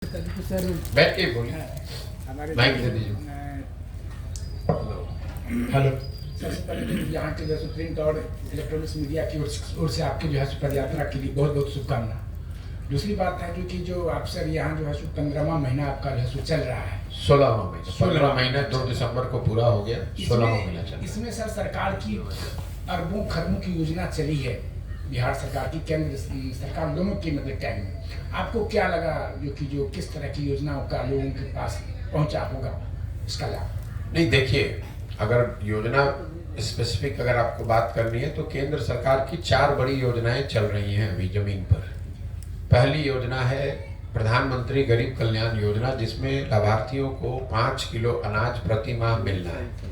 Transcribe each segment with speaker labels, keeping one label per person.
Speaker 1: Sir
Speaker 2: बैठ के बोलिए,
Speaker 1: हमारे
Speaker 2: माइक दे दीजिए। हेलो।
Speaker 1: सबसे पहले तो यहाँ के जो है प्रिंट और इलेक्ट्रॉनिक्स मीडिया की ओर से आपकी जो है पद यात्रा के लिए बहुत बहुत शुभकामना। दूसरी बात है कि जो आप सर यहाँ जो है 15वां महीना आपका जो है चल रहा है,
Speaker 2: 16वां महीना, 15 महीना 2 दिसंबर को पूरा हो गया, 16वां महीना चल रहा है।
Speaker 1: इसमें सर सरकार की अरबों खरबों की योजना चली है, बिहार सरकार की, केंद्र सरकार, दोनों की मतलब टाइम में आपको क्या लगा जो किस तरह की योजनाओं का लोगों के पास पहुंचा होगा इसका लाभ?
Speaker 2: नहीं, देखिए, अगर योजना स्पेसिफिक अगर आपको बात करनी है तो केंद्र सरकार की 4 बड़ी योजनाएं चल रही हैं अभी जमीन पर। पहली योजना है प्रधानमंत्री गरीब कल्याण योजना, जिसमें लाभार्थियों को 5 किलो अनाज प्रति माह मिलना है।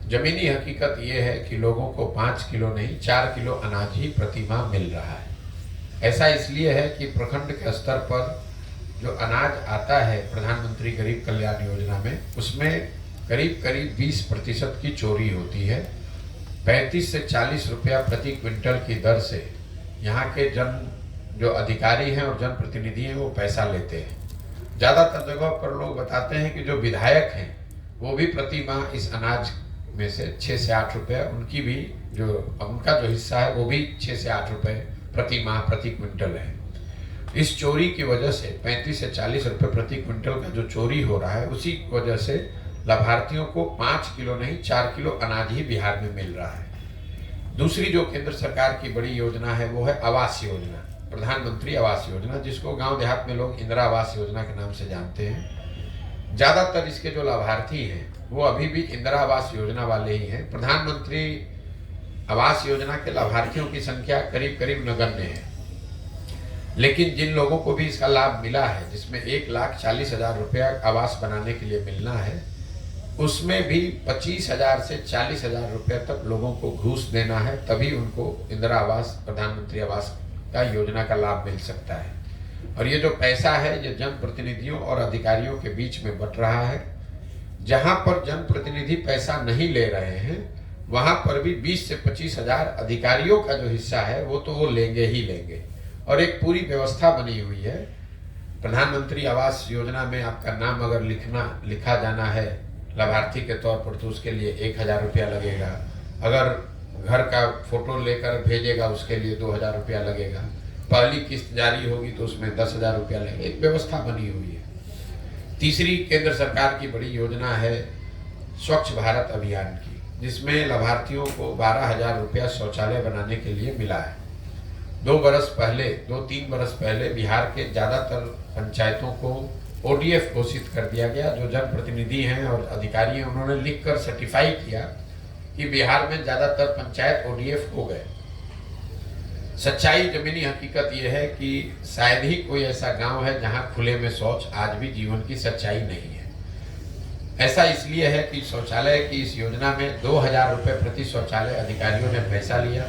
Speaker 2: जमीनी हकीकत ये है कि लोगों को 5 किलो नहीं 4 किलो अनाज ही प्रति माह मिल रहा है। ऐसा इसलिए है कि प्रखंड के स्तर पर जो अनाज आता है प्रधानमंत्री गरीब कल्याण योजना में, उसमें करीब करीब 20% की चोरी होती है। 35 से 40 रुपया प्रति क्विंटल की दर से यहाँ के जो अधिकारी हैं और जनप्रतिनिधि हैं वो पैसा लेते हैं। ज़्यादातर जगह पर लोग बताते हैं कि जो विधायक हैं वो भी प्रति माह इस अनाज में से 6 से 8 रुपये उनकी भी उनका जो हिस्सा है वो भी 6 से 8 रुपये प्रति माह प्रति क्विंटल है। इस चोरी की वजह से 35 से 40 रुपये प्रति क्विंटल का जो चोरी हो रहा है, उसी वजह से लाभार्थियों को 5 किलो नहीं 4 किलो अनाज ही बिहार में मिल रहा है। दूसरी जो केंद्र सरकार की बड़ी योजना है वो है आवास योजना, प्रधानमंत्री आवास योजना, जिसको गांव देहात में लोग इंदिरा आवास योजना के नाम से जानते हैं। ज़्यादातर इसके जो लाभार्थी हैं वो अभी भी इंदिरा आवास योजना वाले ही हैं। प्रधानमंत्री आवास योजना के लाभार्थियों की संख्या करीब करीब नगण्य है, लेकिन जिन लोगों को भी इसका लाभ मिला है, जिसमें 1,40,000 रुपया आवास बनाने के लिए मिलना है, उसमें भी 25,000 से 40,000 रुपये तक लोगों को घूस देना है, तभी उनको इंदिरा आवास, प्रधानमंत्री आवास का योजना का लाभ मिल सकता है। और ये जो पैसा है ये जनप्रतिनिधियों और अधिकारियों के बीच में बंट रहा है। जहां पर जनप्रतिनिधि पैसा नहीं ले रहे हैं वहां पर भी 20 से 25,000 अधिकारियों का जो हिस्सा है वो तो वो लेंगे ही लेंगे। और एक पूरी व्यवस्था बनी हुई है। प्रधानमंत्री आवास योजना में आपका नाम अगर लिखा जाना है लाभार्थी के तौर पर तो उसके लिए 1,000 रुपया लगेगा। अगर घर का फोटो लेकर भेजेगा उसके लिए 2,000 रुपया लगेगा। पहली किस्त जारी होगी तो उसमें 10,000 रुपया लगेगा। एक व्यवस्था बनी हुई है। तीसरी केंद्र सरकार की बड़ी योजना है स्वच्छ भारत अभियान की, जिसमें लाभार्थियों को 12,000 रुपया शौचालय बनाने के लिए मिला है। 2-3 बरस पहले बिहार के ज़्यादातर पंचायतों को ODF घोषित कर दिया गया। जो जनप्रतिनिधि हैं और अधिकारी हैं उन्होंने लिखकर सर्टिफाई किया कि बिहार में ज़्यादातर पंचायत ODF हो गए। सच्चाई जमीनी हकीकत यह है कि शायद ही कोई ऐसा गांव है जहां खुले में शौच आज भी जीवन की सच्चाई नहीं है। ऐसा इसलिए है कि शौचालय की इस योजना में 2,000 रुपये प्रति शौचालय अधिकारियों ने पैसा लिया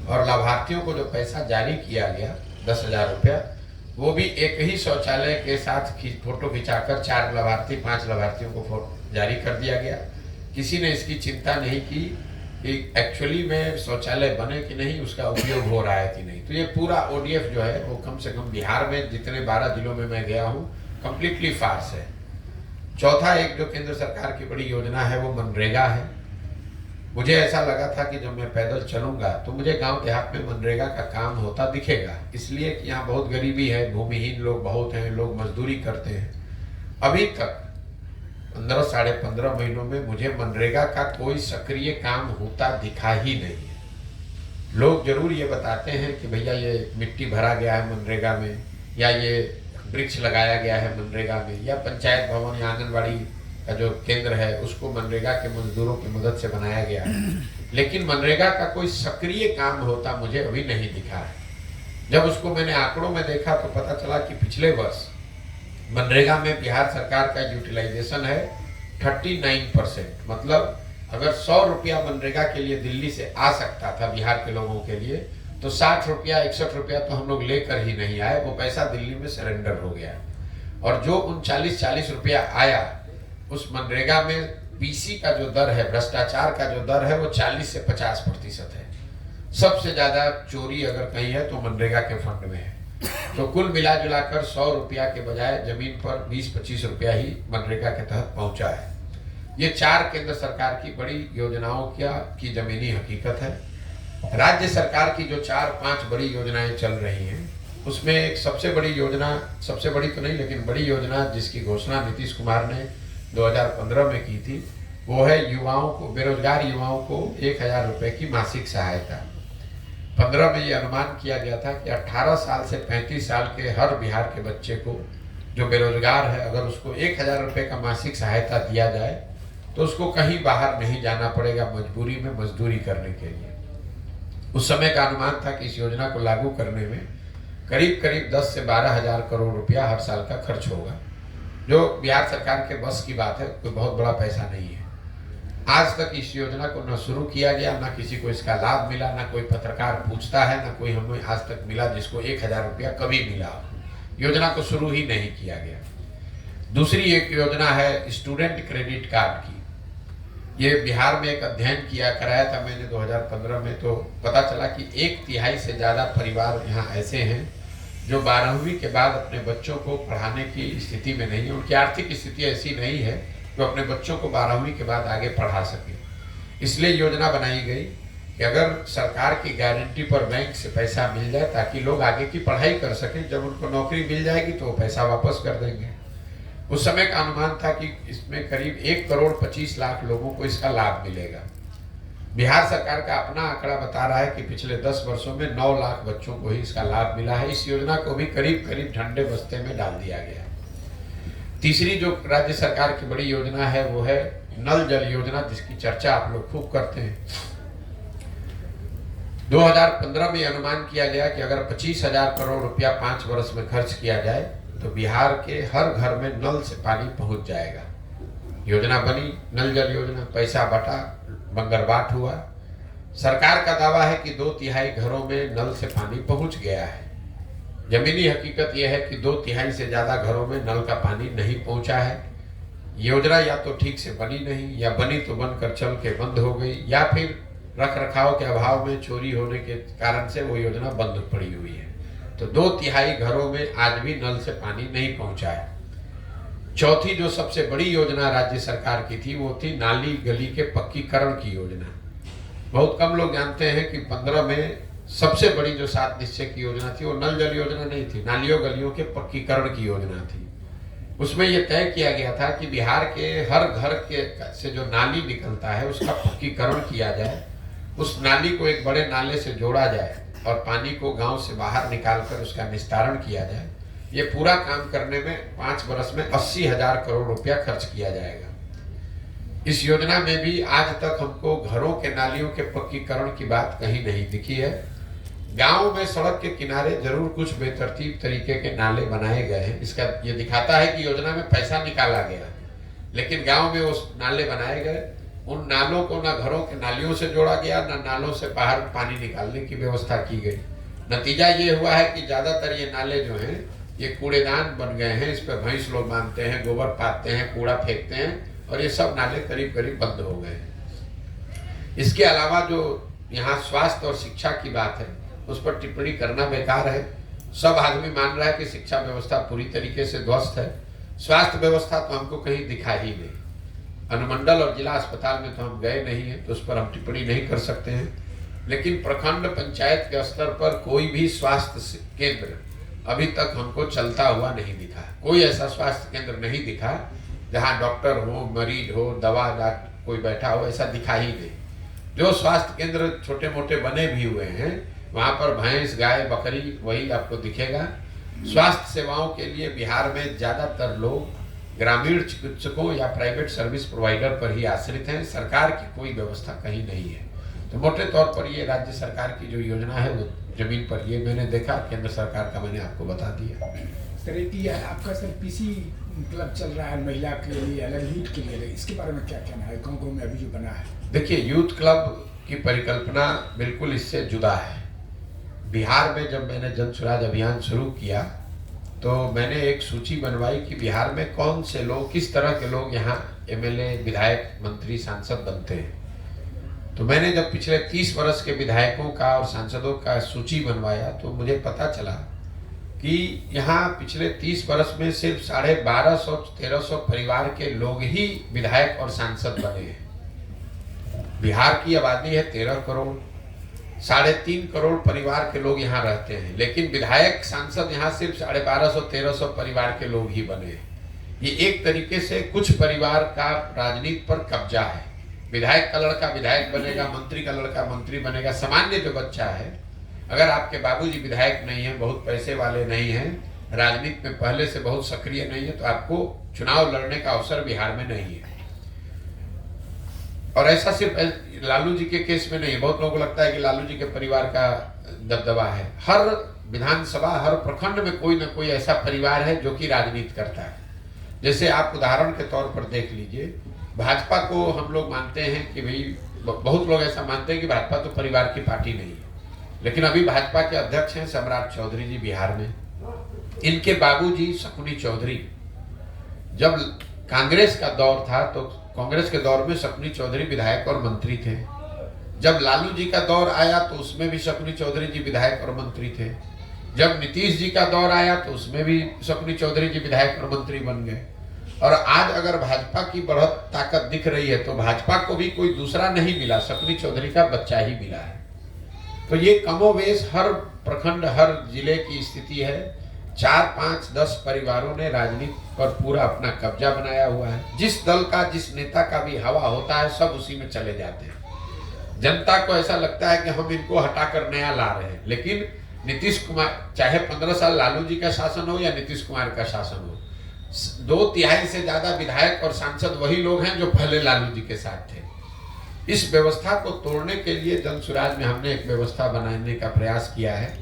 Speaker 2: और लाभार्थियों को जो पैसा जारी किया गया 10,000 रुपया, वो भी एक ही शौचालय के साथ फोटो खिंचाकर 4 लाभार्थी 5 लाभार्थियों को जारी कर दिया गया। किसी ने इसकी चिंता नहीं की कि एक्चुअली में शौचालय बने कि नहीं, उसका उपयोग हो रहा है कि नहीं। तो ये पूरा ODF जो है वो कम से कम बिहार में जितने 12 जिलों में मैं गया हूँ कम्प्लीटली फार्स है। चौथा एक जो केंद्र सरकार की बड़ी योजना है वो मनरेगा है। मुझे ऐसा लगा था कि जब मैं पैदल चलूंगा तो मुझे गांव देहात में मनरेगा का काम होता दिखेगा, इसलिए कि यहाँ बहुत गरीबी है, भूमिहीन लोग बहुत हैं, लोग मजदूरी करते हैं। अभी तक 15 साढ़े 15 महीनों में मुझे मनरेगा का कोई सक्रिय काम होता दिखा ही नहीं है। लोग जरूर ये बताते हैं कि भैया ये मिट्टी भरा गया है मनरेगा में, या ये वृक्ष लगाया गया है मनरेगा में, या पंचायत भवन या आंगनबाड़ी का जो केंद्र है उसको मनरेगा के मजदूरों की मदद से बनाया गया है, लेकिन मनरेगा का कोई सक्रिय काम होता मुझे अभी नहीं दिखा है। जब उसको मैंने आंकड़ों में देखा तो पता चला कि पिछले वर्ष मनरेगा में बिहार सरकार का यूटिलाइजेशन है 39%। मतलब अगर 100 रुपया मनरेगा के लिए दिल्ली से आ सकता था बिहार के लोगों के लिए, तो 60 रुपया 61 रुपया तो हम लोग लेकर ही नहीं आए, वो पैसा दिल्ली में सरेंडर हो गया। और जो 39-40 रुपया आया उस मनरेगा में PC का जो दर है, भ्रष्टाचार का जो दर है वो 40 से 50% है। सबसे ज्यादा चोरी अगर कहीं है तो मनरेगा के फंड में है। तो कुल मिला जुलाकर 100 रुपया के बजाय जमीन पर 20-25 रुपया ही मनरेगा के तहत पहुंचा है। ये 4 केंद्र सरकार की बड़ी योजनाओं की जमीनी हकीकत है। राज्य सरकार की जो 4-5 बड़ी योजनाएं चल रही हैं, उसमें एक सबसे बड़ी योजना, सबसे बड़ी तो नहीं लेकिन बड़ी योजना जिसकी घोषणा नीतीश कुमार ने 2015 में की थी, वो है युवाओं को, बेरोजगार युवाओं को 1000 रुपए की मासिक सहायता। 15 में ये अनुमान किया गया था कि 18 साल से 35 साल के हर बिहार के बच्चे को जो बेरोजगार है, अगर उसको 1000 रुपए का मासिक सहायता दिया जाए तो उसको कहीं बाहर नहीं जाना पड़ेगा मजबूरी में मजदूरी करने के लिए। उस समय का अनुमान था कि इस योजना को लागू करने में करीब करीब 10 से 12 हजार करोड़ रुपया हर साल का खर्च होगा, जो बिहार सरकार के बस की बात है, कोई बहुत बड़ा पैसा नहीं है। आज तक इस योजना को न शुरू किया गया, न किसी को इसका लाभ मिला, न कोई पत्रकार पूछता है, न कोई हमें आज तक मिला जिसको 1000 रुपया कभी मिला। योजना को शुरू ही नहीं किया गया। दूसरी एक योजना है स्टूडेंट क्रेडिट कार्ड की। ये बिहार में एक अध्ययन कराया था मैंने 2015 में, तो पता चला कि 1/3 से ज़्यादा परिवार यहाँ ऐसे हैं जो 12वीं के बाद अपने बच्चों को पढ़ाने की स्थिति में नहीं है। उनकी आर्थिक स्थिति ऐसी नहीं है जो अपने बच्चों को 12वीं के बाद आगे पढ़ा सके। इसलिए योजना बनाई गई कि अगर सरकार की गारंटी पर बैंक से पैसा मिल जाए ताकि लोग आगे की पढ़ाई कर सकें, जब उनको नौकरी मिल जाएगी तो वो पैसा वापस कर देंगे। उस समय का अनुमान था कि इसमें करीब 1,25,00,000 लोगों को इसका लाभ मिलेगा। बिहार सरकार का अपना आंकड़ा बता रहा है कि पिछले 10 वर्षों में 9 लाख बच्चों को ही इसका लाभ मिला है। इस योजना को भी करीब करीब ठंडे बस्ते में डाल दिया गया। तीसरी जो राज्य सरकार की बड़ी योजना है वो है नल जल योजना, जिसकी चर्चा आप लोग खूब करते हैं। 2015 में अनुमान किया गया कि अगर 25,000 करोड़ रुपया 5 वर्ष में खर्च किया जाए तो बिहार के हर घर में नल से पानी पहुंच जाएगा। योजना बनी, नल जल योजना, पैसा बटा, बंगरबाट हुआ। सरकार का दावा है कि 2/3 घरों में नल से पानी पहुंच गया है। जमीनी हकीकत यह है कि 2/3 से ज्यादा घरों में नल का पानी नहीं पहुंचा है। योजना या तो ठीक से बनी नहीं, या बनी तो बनकर चल के बंद हो गई, या फिर रख रखाव के अभाव में चोरी होने के कारण से वो योजना बंद पड़ी हुई है। तो 2/3 घरों में आज भी नल से पानी नहीं पहुंचा है। चौथी जो सबसे बड़ी योजना राज्य सरकार की थी वो थी नाली गली के पक्कीकरण की योजना। बहुत कम लोग जानते हैं कि 15 में सबसे बड़ी जो 7 निश्चय की योजना थी वो नल जल योजना नहीं थी, नालियों गलियों के पक्कीकरण की योजना थी। उसमें यह तय किया गया था कि बिहार के हर घर के से जो नाली निकलता है उसका पक्कीकरण किया जाए, उस नाली को एक बड़े नाले से जोड़ा जाए और पानी को गांव से बाहर निकालकर उसका निस्तारण किया जाए। ये पूरा काम करने में 5 वर्ष में 80,000 करोड़ रुपया खर्च किया जाएगा। इस योजना में भी आज तक हमको घरों के नालियों के पक्कीकरण की बात कहीं नहीं दिखी है। गांव में सड़क के किनारे जरूर कुछ बेतरतीब तरीके के नाले बनाए गए हैं, इसका ये दिखाता है कि योजना में पैसा निकाला गया, लेकिन गांव में उस नाले बनाए गए। उन नालों को ना घरों के नालियों से जोड़ा गया, ना नालों से बाहर पानी निकालने की व्यवस्था की गई। नतीजा ये हुआ है कि ज्यादातर ये नाले जो हैं ये कूड़ेदान बन गए हैं। इस पर भैंस लोग बांधते हैं, गोबर पाते हैं, कूड़ा फेंकते हैं, और ये सब नाले करीब करीब बंद हो गए हैं। इसके अलावा जो यहाँ स्वास्थ्य और शिक्षा की बात है उस पर टिप्पणी करना बेकार है। सब आदमी मान रहा है कि शिक्षा व्यवस्था पूरी तरीके से ध्वस्त है। स्वास्थ्य व्यवस्था तो हमको कहीं दिखा ही नहीं। अनुमंडल और जिला अस्पताल में तो हम गए नहीं हैं, तो उस पर हम टिप्पणी नहीं कर सकते हैं। लेकिन प्रखंड पंचायत के स्तर पर कोई भी स्वास्थ्य केंद्र अभी तक हमको चलता हुआ नहीं दिखा। कोई ऐसा स्वास्थ्य केंद्र नहीं दिखा जहां डॉक्टर हो, मरीज हो, दवा कोई बैठा हो, ऐसा दिखा ही नहीं। जो स्वास्थ्य केंद्र छोटे मोटे बने भी हुए हैं वहां पर भैंस, गाय, बकरी वही आपको दिखेगा। स्वास्थ्य सेवाओं के लिए बिहार में ज्यादातर लोग ग्रामीण चिकित्सकों या प्राइवेट सर्विस प्रोवाइडर पर ही आश्रित हैं। सरकार की कोई व्यवस्था कहीं नहीं है। तो मोटे तौर पर ये राज्य सरकार की जो योजना है वो जमीन पर ये मैंने देखा, केंद्र सरकार का मैंने आपको बता दिया।
Speaker 1: सर एक आपका सर पीसी क्लब चल रहा है महिला के लिए, अलग यूथ के लिए, इसके बारे में क्या कहना है? गाँव में अभी जो बना है,
Speaker 2: देखिए यूथ क्लब की परिकल्पना बिल्कुल इससे जुदा है। बिहार में जब मैंने जन स्वराज अभियान शुरू किया तो मैंने एक सूची बनवाई कि बिहार में कौन से लोग, किस तरह के लोग यहाँ एमएलए, विधायक, मंत्री, सांसद बनते हैं। तो मैंने जब पिछले 30 वर्ष के विधायकों का और सांसदों का सूची बनवाया तो मुझे पता चला कि यहाँ पिछले 30 वर्ष में सिर्फ 1250-1300 परिवार के लोग ही विधायक और सांसद बने हैं। बिहार की आबादी है 13 करोड़, 3.5 करोड़ परिवार के लोग यहाँ रहते हैं, लेकिन विधायक सांसद यहाँ सिर्फ 1250-1300 परिवार के लोग ही बने हैं। ये एक तरीके से कुछ परिवार का राजनीति पर कब्जा है। विधायक का लड़का विधायक बनेगा, मंत्री का लड़का मंत्री बनेगा। सामान्य जो बच्चा है, अगर आपके बाबूजी विधायक नहीं है, बहुत पैसे वाले नहीं हैं, राजनीति में पहले से बहुत सक्रिय नहीं है, तो आपको चुनाव लड़ने का अवसर बिहार में नहीं है। और ऐसा सिर्फ लालू जी के केस में नहीं है। बहुत लोगों को लगता है कि लालू जी के परिवार का दबदबा है। हर विधानसभा, हर प्रखंड में कोई ना कोई ऐसा परिवार है जो कि राजनीति करता है। जैसे आप उदाहरण के तौर पर देख लीजिए, भाजपा को हम लोग मानते हैं कि भाई, बहुत लोग ऐसा मानते हैं कि भाजपा तो परिवार की पार्टी नहीं है, लेकिन अभी भाजपा के अध्यक्ष हैं सम्राट चौधरी जी बिहार में। इनके बाबूजी शकुनी चौधरी, जब कांग्रेस का दौर था तो कांग्रेस के दौर में शकुनी चौधरी विधायक और मंत्री थे। जब लालू जी का दौर आया तो उसमें भी शकुनी चौधरी जी विधायक और मंत्री थे। जब नीतीश जी का दौर आया तो उसमें भी शकुनी चौधरी जी विधायक और मंत्री बन गए। और आज अगर भाजपा की बढ़त ताकत दिख रही है तो भाजपा को भी कोई दूसरा नहीं मिला, शकुनी चौधरी का बच्चा ही मिला है। तो ये कमोवेश हर प्रखंड, हर जिले की स्थिति है। 4, 5, 10 परिवारों ने राजनीति पर पूरा अपना कब्जा बनाया हुआ है। जिस दल का, जिस नेता का भी हवा होता है, सब उसी में चले जाते हैं। जनता को ऐसा लगता है कि हम इनको हटाकर नया ला रहे हैं, लेकिन नीतीश कुमार, चाहे 15 साल लालू जी का शासन हो या नीतीश कुमार का शासन हो, 2/3 से ज्यादा विधायक और सांसद वही लोग हैं जो पहले लालू जी के साथ थे। इस व्यवस्था को तोड़ने के लिए जन सुराज में हमने एक व्यवस्था बनाने का प्रयास किया है,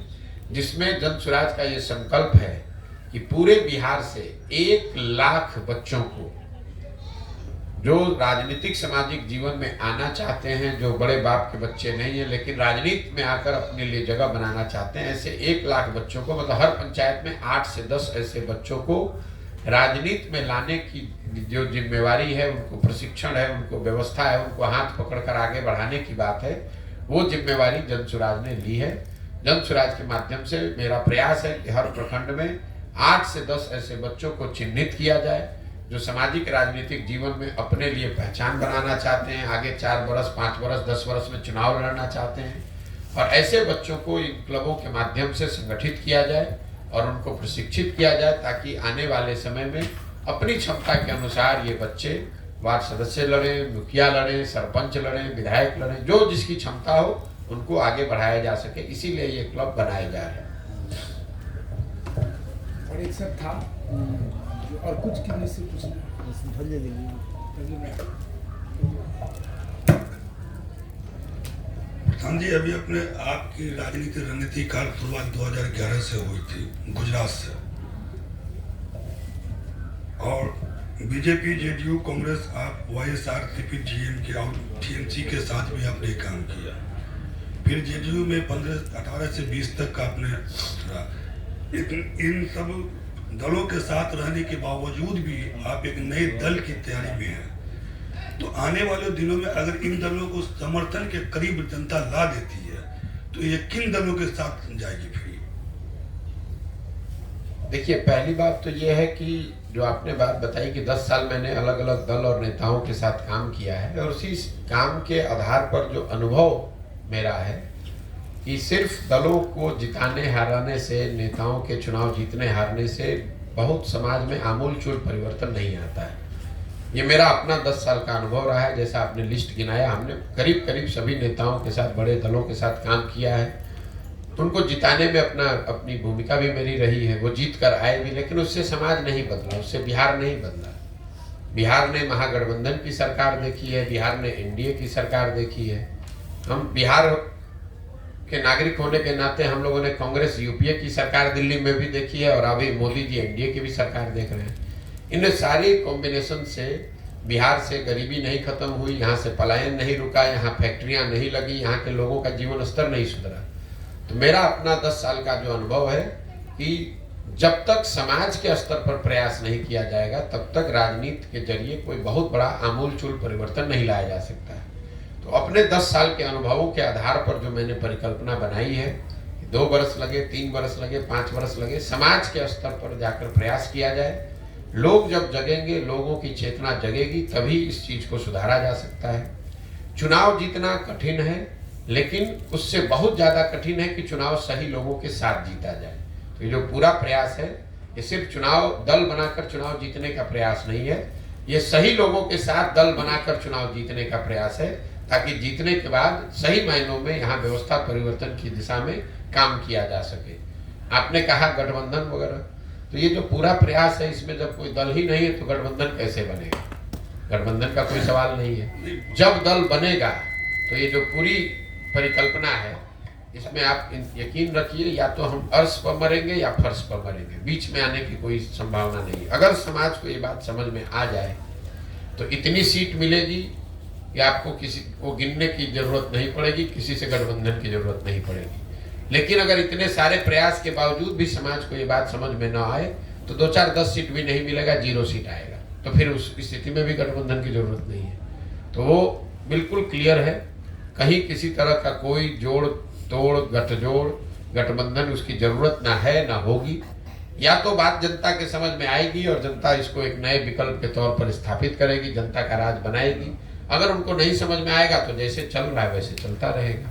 Speaker 2: जिसमें जन सुराज का ये संकल्प है कि पूरे बिहार से 1 लाख बच्चों को, जो राजनीतिक सामाजिक जीवन में आना चाहते हैं, जो बड़े बाप के बच्चे नहीं हैं लेकिन राजनीति में आकर अपने लिए जगह बनाना चाहते हैं, ऐसे 1 लाख बच्चों को, मतलब हर पंचायत में 8 से 10 ऐसे बच्चों को राजनीति में लाने की जो जिम्मेवारी है, उनको प्रशिक्षण है, उनको व्यवस्था है, उनको हाथ पकड़कर आगे बढ़ाने की बात है, वो जिम्मेवारी जन सुराज ने ली है। जन सुराज के माध्यम से मेरा प्रयास है कि हर प्रखंड में 8 से 10 ऐसे बच्चों को चिन्हित किया जाए जो सामाजिक राजनीतिक जीवन में अपने लिए पहचान बनाना चाहते हैं, आगे 4 वर्ष, 5 वर्ष, 10 वर्ष में चुनाव लड़ना चाहते हैं। और ऐसे बच्चों को इन क्लबों के माध्यम से संगठित किया जाए और उनको प्रशिक्षित किया जाए, ताकि आने वाले समय में अपनी क्षमता के अनुसार ये बच्चे वार्ड सदस्य लड़े, मुखिया लड़े, सरपंच लड़े, विधायक लड़े, जो जिसकी क्षमता हो उनको आगे बढ़ाया जा सके। इसीलिए ये क्लब बनाए जा रहे हैं।
Speaker 1: और एक सब था और कुछ किसी से पूछना।
Speaker 3: प्रधान जी, अभी अपने आपकी राजनीतिक रणनीति का शुरुआत 2011 से हुई थी गुजरात से, और बीजेपी, जेडीयू, कांग्रेस, आप वाईएसआरसीपी, डीएमके और टीएमसी के साथ भी आपने काम किया। फिर जेडीयू में 18 से 20 तक का आपने रहा। इन सब दलों के साथ रहने के बावजूद भी आप एक नए दल की तैयारी में हैं। तो आने वाले दिनों में अगर इन दलों को समर्थन के करीब जनता ला देती है तो ये किन दलों के साथ जाएगी फिर?
Speaker 2: देखिए, पहली बात तो ये है कि जो आपने बात बताई कि 10 साल मैंने अलग अलग दल और नेताओं के साथ काम किया है, और उसी काम के आधार पर जो अनुभव मेरा है कि सिर्फ दलों को जिताने हाराने से, नेताओं के चुनाव जीतने हारने से बहुत समाज में आमूल चूल परिवर्तन नहीं आता है। ये मेरा अपना 10 साल का अनुभव रहा है। जैसा आपने लिस्ट गिनाया, हमने करीब करीब सभी नेताओं के साथ, बड़े दलों के साथ काम किया है। तो उनको जिताने में अपनी भूमिका भी मेरी रही है। वो जीत कर आए भी, लेकिन उससे समाज नहीं बदला, उससे बिहार नहीं बदला। बिहार ने महागठबंधन की सरकार देखी है, बिहार ने एनडीए की सरकार देखी है। हम बिहार के नागरिक होने के नाते हम लोगों ने कांग्रेस यूपीए की सरकार दिल्ली में भी देखी है, और अभी मोदी जी एनडीए की भी सरकार देख रहे हैं। इन सारी कॉम्बिनेशन से बिहार से गरीबी नहीं खत्म हुई, यहाँ से पलायन नहीं रुका, यहाँ फैक्ट्रियाँ नहीं लगी, यहाँ के लोगों का जीवन स्तर नहीं सुधरा। तो मेरा अपना 10 साल का जो अनुभव है कि जब तक समाज के स्तर पर प्रयास नहीं किया जाएगा, तब तक राजनीति के जरिए कोई बहुत बड़ा आमूल-चूल परिवर्तन नहीं लाया जा सकता है। तो अपने 10 साल के अनुभवों के आधार पर जो मैंने परिकल्पना बनाई है, 2 बरस लगे, 3 बरस लगे, 5 बरस लगे, समाज के स्तर पर जाकर प्रयास किया जाए। लोग जब जगेंगे, लोगों की चेतना जगेगी, तभी इस चीज को सुधारा जा सकता है। चुनाव जीतना कठिन है, लेकिन उससे बहुत ज्यादा कठिन है कि चुनाव सही लोगों के साथ जीता जाए। तो ये जो पूरा प्रयास है, ये सिर्फ चुनाव दल बनाकर चुनाव जीतने का प्रयास नहीं है, ये सही लोगों के साथ दल बनाकर चुनाव जीतने का प्रयास है, ताकि जीतने के बाद सही मायनों में यहाँ व्यवस्था परिवर्तन की दिशा में काम किया जा सके। आपने कहा गठबंधन वगैरह, तो ये जो पूरा प्रयास है, इसमें जब कोई दल ही नहीं है तो गठबंधन कैसे बनेगा? गठबंधन का कोई सवाल नहीं है। जब दल बनेगा तो ये जो पूरी परिकल्पना है, इसमें आप यकीन रखिए, या तो हम अर्श पर मरेंगे या फर्श पर मरेंगे, बीच में आने की कोई संभावना नहीं। अगर समाज को ये बात समझ में आ जाए तो इतनी सीट मिलेगी कि आपको किसी को गिनने की जरूरत नहीं पड़ेगी, किसी से गठबंधन की जरूरत नहीं पड़ेगी। लेकिन अगर इतने सारे प्रयास के बावजूद भी समाज को ये बात समझ में न आए तो 2-4-10 सीट भी नहीं मिलेगा, 0 सीट आएगा, तो फिर उस स्थिति में भी गठबंधन की जरूरत नहीं है। तो वो बिल्कुल क्लियर है, कहीं किसी तरह का कोई जोड़ तोड़ गठजोड़ गठबंधन उसकी जरूरत ना है ना होगी। या तो बात जनता के समझ में आएगी और जनता इसको एक नए विकल्प के तौर पर स्थापित करेगी, जनता का राज बनाएगी। अगर उनको नहीं समझ में आएगा तो जैसे चल रहा है वैसे चलता रहेगा।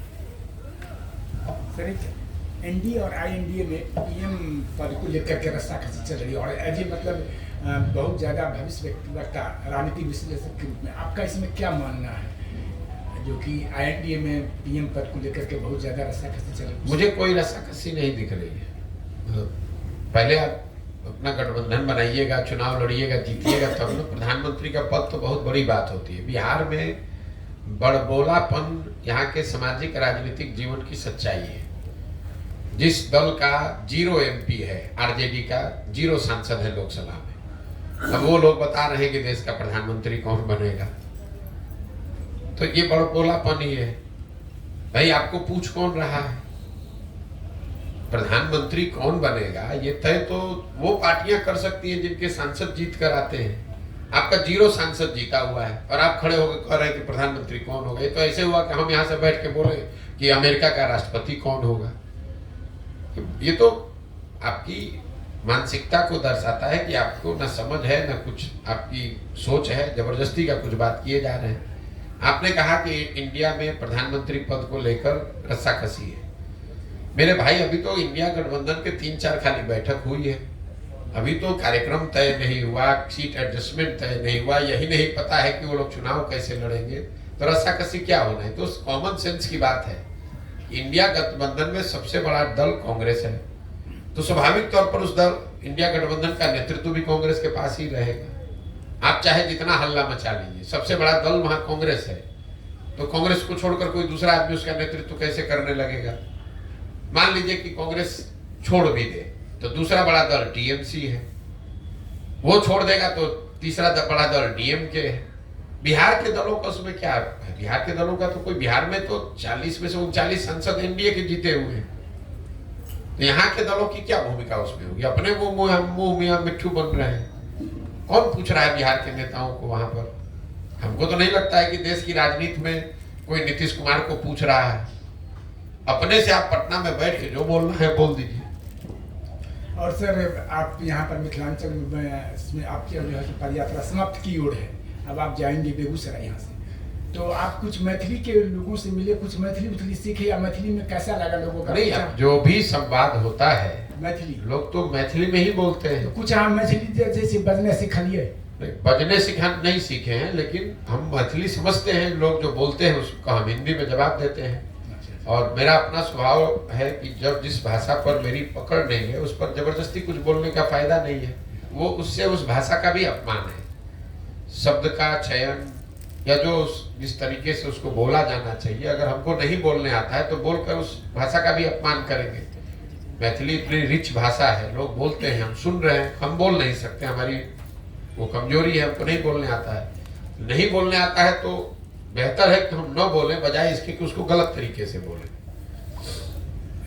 Speaker 1: सर, एनडीए और आईएनडीए में पीएम पद को लेकर के रस्साकसी चल रही है, और एज ए मतलब बहुत ज्यादा भविष्य वक्ता, राजनीतिक विश्लेषक के रूप में आपका इसमें क्या मानना है, जो कि आईएनडीए में पीएम पद को लेकर के बहुत ज्यादा रस्साकसी चल रही है?
Speaker 2: मुझे कोई रस्साकसी नहीं दिख रही है। पहले आप अपना गठबंधन बनाइएगा, चुनाव लड़िएगा, जीतिएगा, तब ना। प्रधानमंत्री का पद तो बहुत बड़ी बात होती है। बिहार में बड़बोलापन यहाँ के सामाजिक राजनीतिक जीवन की सच्चाई है। जिस दल का 0 एमपी है, आरजेडी का 0 सांसद है लोकसभा में, अब वो लोग बता रहे हैं कि देश का प्रधानमंत्री कौन बनेगा, तो ये बड़बोलापन ही है। भाई आपको पूछ कौन रहा है? प्रधानमंत्री कौन बनेगा ये तय तो वो पार्टियां कर सकती हैं जिनके सांसद जीत कर आते हैं। आपका 0 सांसद जीता हुआ है और आप खड़े होकर कह रहे हैं कि प्रधानमंत्री कौन होगा। ये तो ऐसे हुआ कि हम यहाँ से बैठ के बोले कि अमेरिका का राष्ट्रपति कौन होगा। ये तो आपकी मानसिकता को दर्शाता है कि आपको न समझ है न कुछ आपकी सोच है, जबरदस्ती का कुछ बात किए जा रहे हैं। आपने कहा कि इंडिया में प्रधानमंत्री पद को लेकर रस्साकसी है। मेरे भाई, अभी तो इंडिया गठबंधन के 3-4 खाली बैठक हुई है, अभी तो कार्यक्रम तय नहीं हुआ, सीट एडजस्टमेंट तय नहीं हुआ, यही नहीं पता है कि वो लोग चुनाव कैसे लड़ेंगे, तो रस्साकसी क्या होना है? तो कॉमन सेंस की बात है। इंडिया गठबंधन में सबसे बड़ा दल कांग्रेस है, तो स्वाभाविक तौर पर उस दल इंडिया गठबंधन का नेतृत्व भी कांग्रेस के पास ही रहेगा। आप चाहे जितना हल्ला मचा लीजिए, सबसे बड़ा दल वहां कांग्रेस है, तो कांग्रेस को छोड़कर कोई दूसरा आदमी उसका नेतृत्व कैसे करने लगेगा? मान लीजिए कि कांग्रेस छोड़ भी दे तो दूसरा बड़ा दल टीएमसी है, वो छोड़ देगा तो तीसरा बड़ा दल डीएमके है। बिहार के दलों का उसमें क्या है? बिहार के दलों का तो कोई, बिहार में तो 40 में से 39 सांसद एनडीए के जीते हुए हैं, तो यहाँ के दलों की क्या भूमिका उसमें होगी? अपने वो मुंह मियां मिट्ठू बन रहे हैं। कौन पूछ रहा है बिहार के नेताओं को वहां पर? हमको तो नहीं लगता है कि देश की राजनीति में कोई नीतीश कुमार को पूछ रहा है। अपने से आप पटना में बैठ के जो बोलना है बोल दीजिए।
Speaker 1: और सर, आप यहाँ पर मिथिलांचल में इसमें आपकी जो है पद यात्रा समाप्त की ओर है, अब आप जाएंगे बेगूसराय यहाँ से, तो आप कुछ मैथिली के लोगों से मिले, कुछ मैथिली सीखे, या मैथिली में कैसा लगा लोगों का?
Speaker 2: नहीं, जो भी संवाद होता है
Speaker 1: मैथिली,
Speaker 2: लोग तो मैथिली में ही बोलते हैं।
Speaker 1: तो कुछ हम मैथिली जैसे बजने सिखलिए?
Speaker 2: बजने नहीं सीखे हैं, लेकिन हम मैथिली समझते हैं। लोग जो बोलते हैं उसको हम हिंदी में जवाब देते हैं। और मेरा अपना स्वभाव है कि जब जिस भाषा पर मेरी पकड़ नहीं है उस पर जबरदस्ती कुछ बोलने का फायदा नहीं है। वो उससे उस भाषा का भी अपमान है। शब्द का चयन या जो जिस तरीके से उसको बोला जाना चाहिए, अगर हमको नहीं बोलने आता है तो बोलकर उस भाषा का भी अपमान करेंगे। मैथिली इतनी रिच भाषा है, लोग बोलते हैं, हम सुन रहे हैं, हम बोल नहीं सकते, हमारी वो कमजोरी है, हमको नहीं बोलने आता है। नहीं बोलने आता है तो बेहतर है कि हम न बोलें, बजाय इसके कि उसको गलत तरीके से बोलें।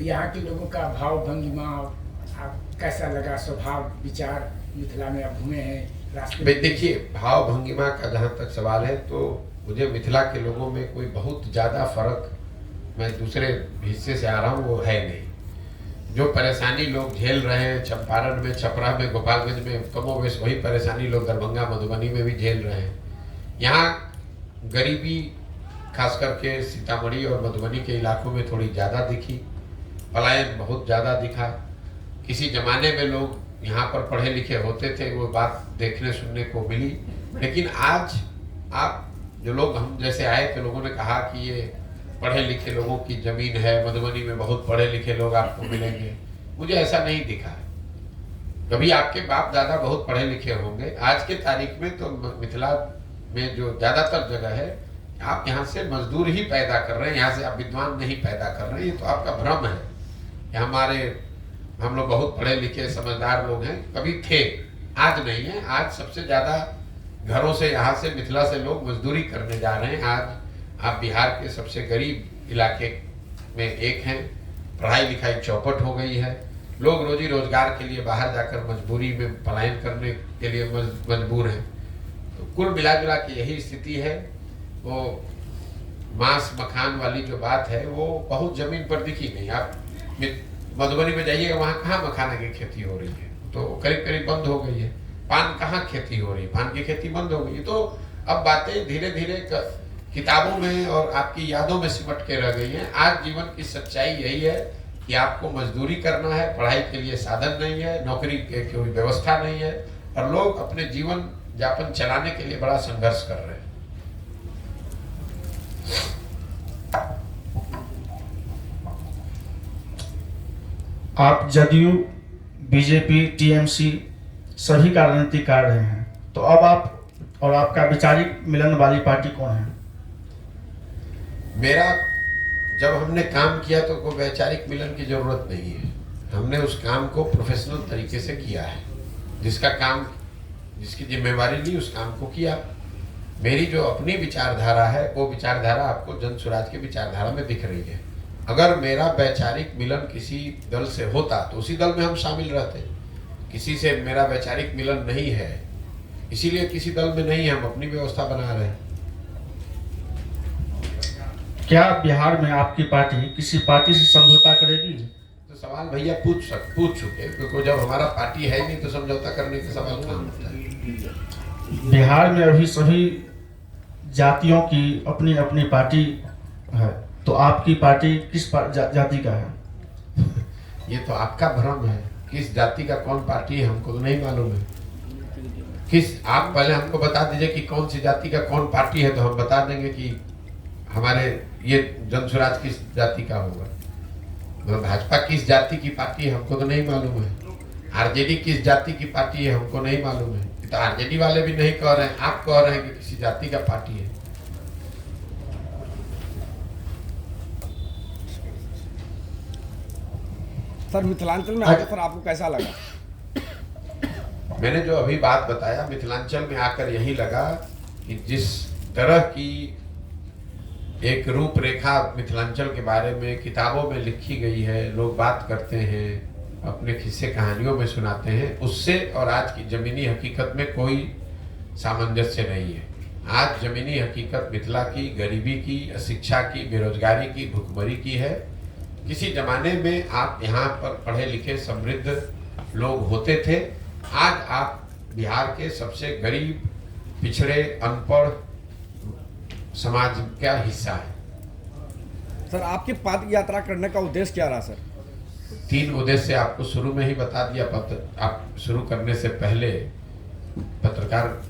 Speaker 1: यहाँ के लोगों का भाव भंगिमा आप कैसा लगा? स्वभाव विचार मिथिला में आप घूमे हैं रास्ते में?
Speaker 2: देखिए, भाव भंगिमा का जहाँ तक सवाल है तो मुझे मिथिला के लोगों में कोई बहुत ज़्यादा फर्क मैं दूसरे हिस्से से आ रहा हूँ वो है नहीं। जो परेशानी लोग झेल रहे हैं चंपारण में, छपरा में, गोपालगंज में, कमोवेश वही परेशानी लोग दरभंगा, मधुबनी में भी झेल रहे हैं। यहाँ गरीबी खास करके सीतामढ़ी और मधुबनी के इलाकों में थोड़ी ज़्यादा दिखी, पलायन बहुत ज़्यादा दिखा। किसी ज़माने में लोग यहाँ पर पढ़े लिखे होते थे, वो बात देखने सुनने को मिली। लेकिन आज आप जो लोग हम जैसे आए थे, लोगों ने कहा कि ये पढ़े लिखे लोगों की ज़मीन है, मधुबनी में बहुत पढ़े लिखे लोग आपको मिलेंगे। मुझे ऐसा नहीं दिखा। कभी आपके बाप दादा बहुत पढ़े लिखे होंगे, आज के तारीख में तो मिथिला में जो ज़्यादातर जगह है, आप यहाँ से मजदूर ही पैदा कर रहे हैं, यहाँ से आप विद्वान नहीं पैदा कर रहे हैं। ये तो आपका भ्रम है। हम लोग बहुत पढ़े लिखे समझदार लोग हैं, कभी थे, आज नहीं है। आज सबसे ज़्यादा घरों से यहाँ से मिथिला से लोग मजदूरी करने जा रहे हैं। आज आप बिहार के सबसे गरीब इलाके में एक हैं, पढ़ाई लिखाई चौपट हो गई है, लोग रोजी रोजगार के लिए बाहर जाकर मजबूरी में पलायन करने के लिए मजबूर हैं। तो कुल मिला जुला के यही स्थिति है। वो मांस मखान वाली जो बात है वो बहुत जमीन पर दिखी नहीं। आप मधुबनी में जाइएगा, वहाँ कहाँ मखाना की खेती हो रही है, तो करीब करीब बंद हो गई है। पान कहाँ खेती हो रही है, पान की खेती बंद हो गई है। तो अब बातें धीरे धीरे किताबों में और आपकी यादों में सिमट के रह गई हैं। आज जीवन की सच्चाई यही है कि आपको मजदूरी करना है, पढ़ाई के लिए साधन नहीं है, नौकरी की कोई व्यवस्था नहीं है, और लोग अपने जीवन यापन चलाने के लिए बड़ा संघर्ष कर रहे हैं।
Speaker 4: आप जदयू, बीजेपी, टीएमसी सभी का राजनीतिक कर रहे हैं, तो अब आप और आपका वैचारिक मिलन वाली पार्टी कौन है?
Speaker 2: मेरा जब हमने काम किया तो कोई वैचारिक मिलन की जरूरत नहीं है। हमने उस काम को प्रोफेशनल तरीके से किया है। जिसका काम, जिसकी जिम्मेवारी ली, उस काम को किया। मेरी जो अपनी विचारधारा है वो विचारधारा आपको जन स्वराज की विचारधारा में दिख रही है। अगर मेरा वैचारिक मिलन किसी दल से होता तो उसी दल में हम शामिल रहते। किसी से मेरा वैचारिक मिलन नहीं है, इसीलिए किसी दल में नहीं है, हम अपनी व्यवस्था बना रहे हैं।
Speaker 4: क्या बिहार में आपकी पार्टी किसी पार्टी से समझौता करेगी?
Speaker 2: तो सवाल भैया पूछ चुके, क्योंकि जब हमारा पार्टी है नहीं तो समझौता करने का सवाल कहाँ होता है।
Speaker 4: बिहार में अभी सभी जातियों की अपनी अपनी पार्टी है, तो आपकी पार्टी किस जाति का है?
Speaker 2: ये तो आपका भ्रम है। किस जाति का कौन पार्टी है हमको तो नहीं मालूम है। आप पहले हमको बता दीजिए कि कौन सी जाति का कौन पार्टी है, तो हम बता देंगे कि हमारे ये जन स्वराज किस जाति का होगा। मतलब भाजपा किस जाति की पार्टी है हमको तो नहीं मालूम है। आरजेडी किस जाति की पार्टी है हमको नहीं मालूम है। तो आरजेडी वाले भी नहीं कह रहे हैं, आप कह रहे हैं कि किसी जाति का पार्टी है।
Speaker 5: सर मिथिलांचल में आकर सर आपको कैसा लगा?
Speaker 2: मैंने जो अभी बात बताया, मिथिलांचल में आकर यही लगा कि जिस तरह की एक रूपरेखा मिथिलांचल के बारे में किताबों में लिखी गई है, लोग बात करते हैं, अपने किस्से कहानियों में सुनाते हैं, उससे और आज की जमीनी हकीकत में कोई सामंजस्य नहीं है। आज जमीनी हकीकत मिथिला की गरीबी की, अशिक्षा की, बेरोजगारी की, भुखमरी की है। किसी जमाने में आप यहाँ पर पढ़े लिखे समृद्ध लोग होते थे, आज आप बिहार के सबसे गरीब, पिछड़े, अनपढ़ समाज का हिस्सा है।
Speaker 5: सर आपकी पद यात्रा करने का उद्देश्य क्या रहा? सर
Speaker 2: 3 उद्देश्य आपको शुरू में ही बता दिया। आप शुरू करने से पहले, पत्रकार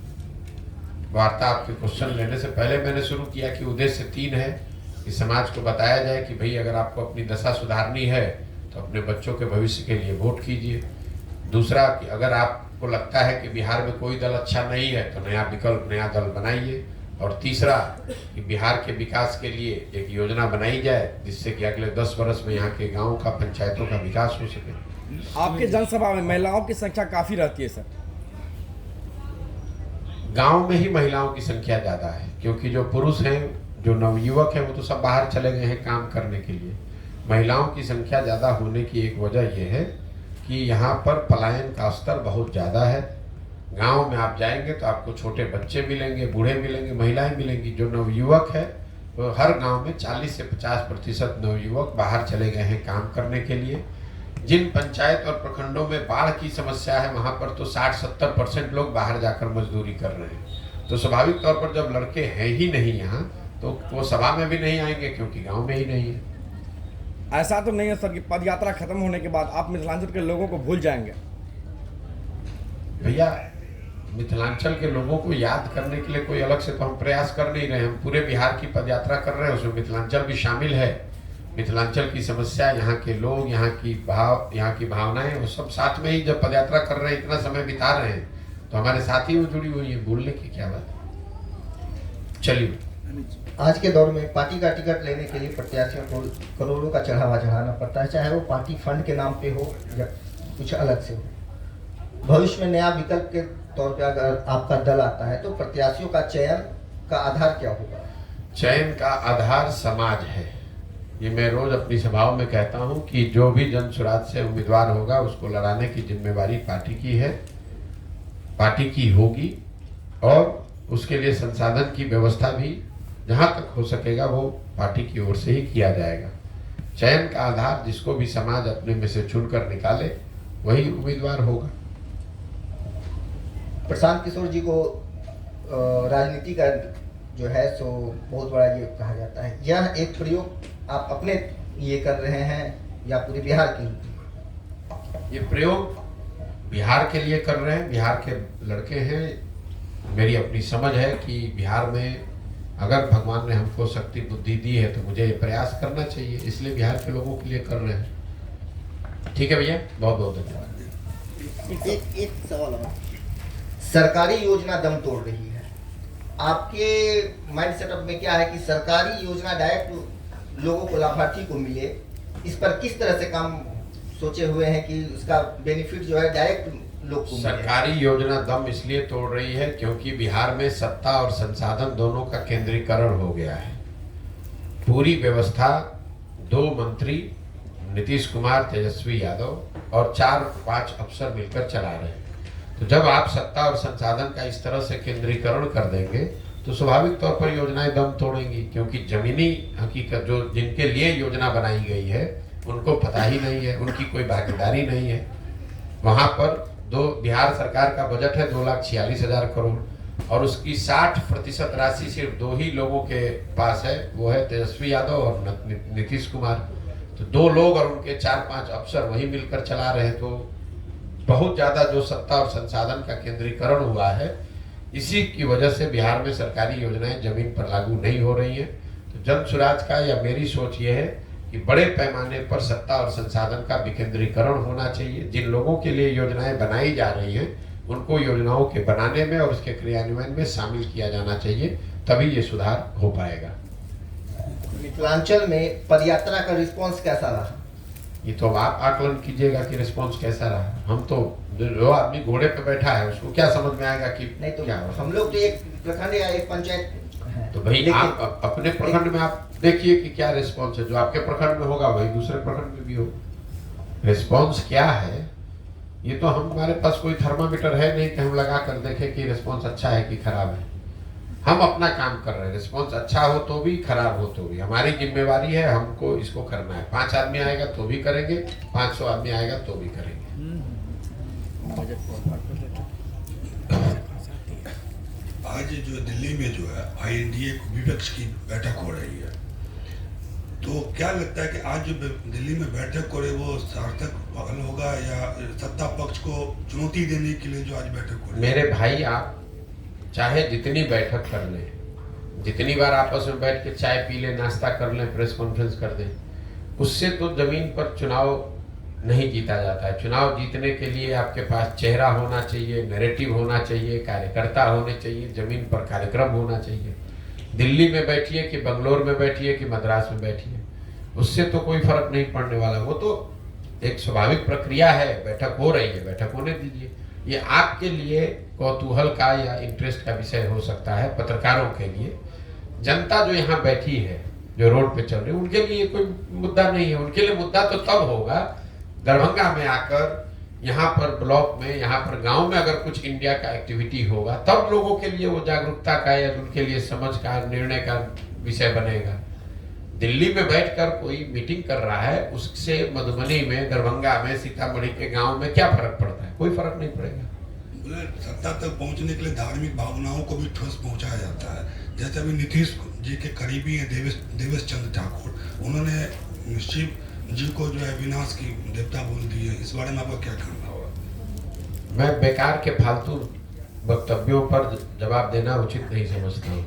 Speaker 2: वार्ता आपके क्वेश्चन लेने से पहले मैंने शुरू किया कि उद्देश्य 3 है कि समाज को बताया जाए कि भाई अगर आपको अपनी दशा सुधारनी है तो अपने बच्चों के भविष्य के लिए वोट कीजिए। दूसरा कि अगर आपको लगता है कि बिहार में कोई दल अच्छा नहीं है तो नया विकल्प, नया दल बनाइए। और तीसरा कि बिहार के विकास के लिए एक योजना बनाई जाए जिससे कि अगले 10 वर्ष में यहाँ के गाँव का, पंचायतों का विकास हो सके।
Speaker 5: आपके जनसभा में महिलाओं की संख्या काफी रहती है सर?
Speaker 2: गांव में ही महिलाओं की संख्या ज़्यादा है, क्योंकि जो पुरुष हैं, जो नवयुवक हैं, वो तो सब बाहर चले गए हैं काम करने के लिए। महिलाओं की संख्या ज़्यादा होने की एक वजह यह है कि यहाँ पर पलायन का स्तर बहुत ज़्यादा है। गांव में आप जाएंगे तो आपको छोटे बच्चे मिलेंगे, बूढ़े मिलेंगे, महिलाएं मिलेंगी। जो नवयुवक है तो हर गांव में 40 से 50% नवयुवक बाहर चले गए हैं काम करने के लिए। जिन पंचायत और प्रखंडों में बाढ़ की समस्या है वहां पर तो 60-70% लोग बाहर जाकर मजदूरी कर रहे हैं। तो स्वाभाविक तौर पर जब लड़के हैं ही नहीं यहाँ तो वो सभा में भी नहीं आएंगे क्योंकि गांव में ही नहीं है।
Speaker 5: ऐसा तो नहीं है सर कि पद यात्रा खत्म होने के बाद आप मिथिलांचल के लोगों को भूल जाएंगे?
Speaker 2: भैया मिथिलांचल के लोगों को याद करने के लिए कोई अलग से तो हम प्रयास कर नहीं रहे, हम पूरे बिहार की पदयात्रा कर रहे हैं, उसमें मिथिलांचल भी शामिल है। मिथिलांचल की समस्या, यहाँ के लोग, यहाँ की भावनाएं, वो सब साथ में ही जब पदयात्रा कर रहे हैं, इतना समय बिता रहे हैं तो हमारे साथ ही वो जुड़ी हुई है, भूलने की क्या बात है। चलिए,
Speaker 6: आज के दौर में पार्टी का टिकट लेने के लिए प्रत्याशियों को करोड़ों का चढ़ावा चढ़ाना पड़ता है, चाहे वो पार्टी फंड के नाम पे हो या कुछ अलग से हो। भविष्य में नया विकल्प के तौर पे अगर आपका दल आता है तो प्रत्याशियों का चयन का आधार क्या होगा?
Speaker 2: चयन का आधार समाज है। ये मैं रोज अपनी सभाओं में कहता हूँ कि जो भी जन सुराज से उम्मीदवार होगा उसको लड़ाने की जिम्मेवारी पार्टी की है, पार्टी की होगी, और उसके लिए संसाधन की व्यवस्था भी जहाँ तक हो सकेगा वो पार्टी की ओर से ही किया जाएगा। चयन का आधार जिसको भी समाज अपने में से चुनकर निकाले वही उम्मीदवार होगा।
Speaker 6: प्रशांत किशोर जी को राजनीति का जो है सो बहुत बड़ा ये कहा जाता है, यह एक प्रयोग आप अपने ये कर रहे हैं या पूरे बिहार के लिए?
Speaker 2: ये प्रयोग बिहार के लिए कर रहे हैं, बिहार के लड़के हैं। मेरी अपनी समझ है कि बिहार में अगर भगवान ने हमको शक्ति बुद्धि दी है तो मुझे ये प्रयास करना चाहिए, इसलिए बिहार के लोगों के लिए कर रहे हैं। ठीक है भैया, बहुत बहुत धन्यवाद।
Speaker 6: एक सवाल और, सरकारी योजना दम तोड़ रही है, आपके माइंड सेटअप में क्या है कि सरकारी योजना डायरेक्ट लोगों को, लाभार्थी को मिले, इस पर किस तरह से काम सोचे हुए हैं कि उसका बेनिफिट जो है डायरेक्ट लोग को मिले?
Speaker 2: सरकारी योजना दम इसलिए तोड़ रही है क्योंकि बिहार में सत्ता और संसाधन दोनों का केंद्रीकरण हो गया है। पूरी व्यवस्था 2 मंत्री नीतीश कुमार, तेजस्वी यादव और 4-5 अफसर मिलकर चला रहे हैं। तो जब आप सत्ता और संसाधन का इस तरह से केंद्रीकरण कर देंगे तो स्वाभाविक तौर पर योजनाएं दम तोड़ेंगी, क्योंकि जमीनी हकीकत जो जिनके लिए योजना बनाई गई है उनको पता ही नहीं है, उनकी कोई भागीदारी नहीं है। वहां पर बिहार सरकार का बजट है 2,46,000 करोड़ और उसकी 60% राशि सिर्फ 2 ही लोगों के पास है, वो है तेजस्वी यादव और नीतीश कुमार। तो 2 लोग और उनके 4-5 अफसर वही मिलकर चला रहे हैं। तो बहुत ज्यादा जो सत्ता और संसाधन का केंद्रीकरण हुआ है, इसी की वजह से बिहार में सरकारी योजनाएं जमीन पर लागू नहीं हो रही हैं। तो जन सुराज का या मेरी सोच ये है कि बड़े पैमाने पर सत्ता और संसाधन का विकेंद्रीकरण होना चाहिए। जिन लोगों के लिए योजनाएं बनाई जा रही हैं उनको योजनाओं के बनाने में और उसके क्रियान्वयन में शामिल किया जाना चाहिए, तभी ये सुधार हो पाएगा।
Speaker 6: मिथिलांचल में पदयात्रा का रिस्पांस कैसा रहा?
Speaker 2: ये तो आप आकलन कीजिएगा कि रिस्पांस कैसा रहा। हम तो जो आदमी घोड़े पे बैठा है उसको क्या समझ में आएगा कि
Speaker 6: नहीं, तो
Speaker 2: क्या
Speaker 6: हम लोग तो एक प्रखंड या एक पंचायत है।
Speaker 2: तो भाई आप अपने प्रखंड में आप देखिए कि क्या रिस्पांस है। जो आपके प्रखंड में होगा वही दूसरे प्रखंड में भी होगा। रिस्पांस क्या है ये तो हमारे पास कोई थर्मामीटर है नहीं कि हम लगा कर देखें कि रिस्पांस अच्छा है कि खराब है। हम अपना काम कर रहे हैं, रिस्पांस अच्छा हो तो भी, खराब हो तो भी। हमारी जिम्मेवारी है, हमको इसको करना है। 5 आदमी आएगा तो भी करेंगे, 500 आदमी आएगा तो भी करेंगे।
Speaker 3: आज जो दिल्ली में जो है INDA विपक्ष की बैठक हो रही है, तो क्या लगता है कि आज जो दिल्ली में बैठक हो रही है वो सार्थक पहल होगा या सत्ता पक्ष को चुनौती देने के लिए जो आज बैठक हो रही है?
Speaker 2: मेरे भाई, आप चाहे जितनी बैठक कर लें, जितनी बार आपस में बैठ के चाय पी लें, नाश्ता कर लें, प्रेस कॉन्फ्रेंस कर दें, उससे तो जमीन पर चुनाव नहीं जीता जाता है। चुनाव जीतने के लिए आपके पास चेहरा होना चाहिए, नैरेटिव होना चाहिए, कार्यकर्ता होने चाहिए, जमीन पर कार्यक्रम होना चाहिए। दिल्ली में बैठिए कि बंगलोर में बैठिए कि मद्रास में बैठिए, उससे तो कोई फर्क नहीं पड़ने वाला। वो तो एक स्वाभाविक प्रक्रिया है, बैठक हो रही है, बैठक होने दीजिए। ये आपके लिए कौतूहल का या इंटरेस्ट का विषय हो सकता है, पत्रकारों के लिए। जनता जो यहाँ बैठी है, जो रोड पे चल रही है, उनके लिए कोई मुद्दा नहीं है। उनके लिए मुद्दा तो तब होगा दरभंगा में आकर, यहाँ पर ब्लॉक में, यहाँ पर गांव में अगर कुछ इंडिया का एक्टिविटी होगा, तब लोगों के लिए वो जागरूकता का या उनके लिए समझ का, निर्णय का विषय बनेगा। दिल्ली में बैठकर कोई मीटिंग कर रहा है, उससे मधुबनी में, दरभंगा में, सीतामढ़ी के गांव में क्या फर्क पड़ता है? कोई फर्क नहीं पड़ेगा।
Speaker 3: बोले सत्ता तक पहुंचने के लिए धार्मिक भावनाओं को भी ठोस पहुंचाया जाता है। जैसे अभी नीतीश जी के करीबी हैं देवेश चंद्र ठाकुर, उन्होंने शिव जी को जो है विनाश की देवता बोल दिए। इस बारे में आपका क्या कहना होगा?
Speaker 2: मैं बेकार के फालतू वक्तव्यों पर जवाब देना उचित नहीं समझता हूँ।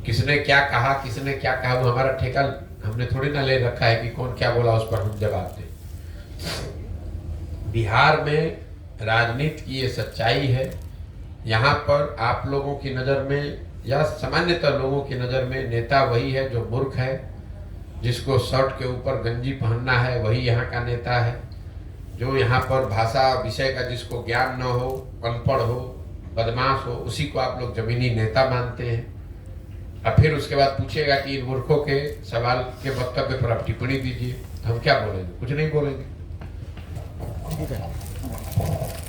Speaker 2: किसने क्या कहा, किसने क्या कहा, वो हमारा ठेका हमने थोड़ी ना ले रखा है कि कौन क्या बोला उस पर हम जवाब दें। बिहार में राजनीति की ये सच्चाई है। यहाँ पर आप लोगों की नज़र में या सामान्यतः लोगों की नज़र में नेता वही है जो मूर्ख है, जिसको शर्ट के ऊपर गंजी पहनना है, वही यहाँ का नेता है। जो यहाँ पर भाषा विषय का जिसको ज्ञान न हो, अनपढ़ हो, बदमाश हो, उसी को आप लोग जमीनी नेता मानते हैं। अब फिर उसके बाद पूछेगा कि इन मूर्खों के सवाल के वक्तव्य पर आप टिप्पणी दीजिए। हम क्या बोलेंगे? कुछ नहीं बोलेंगे।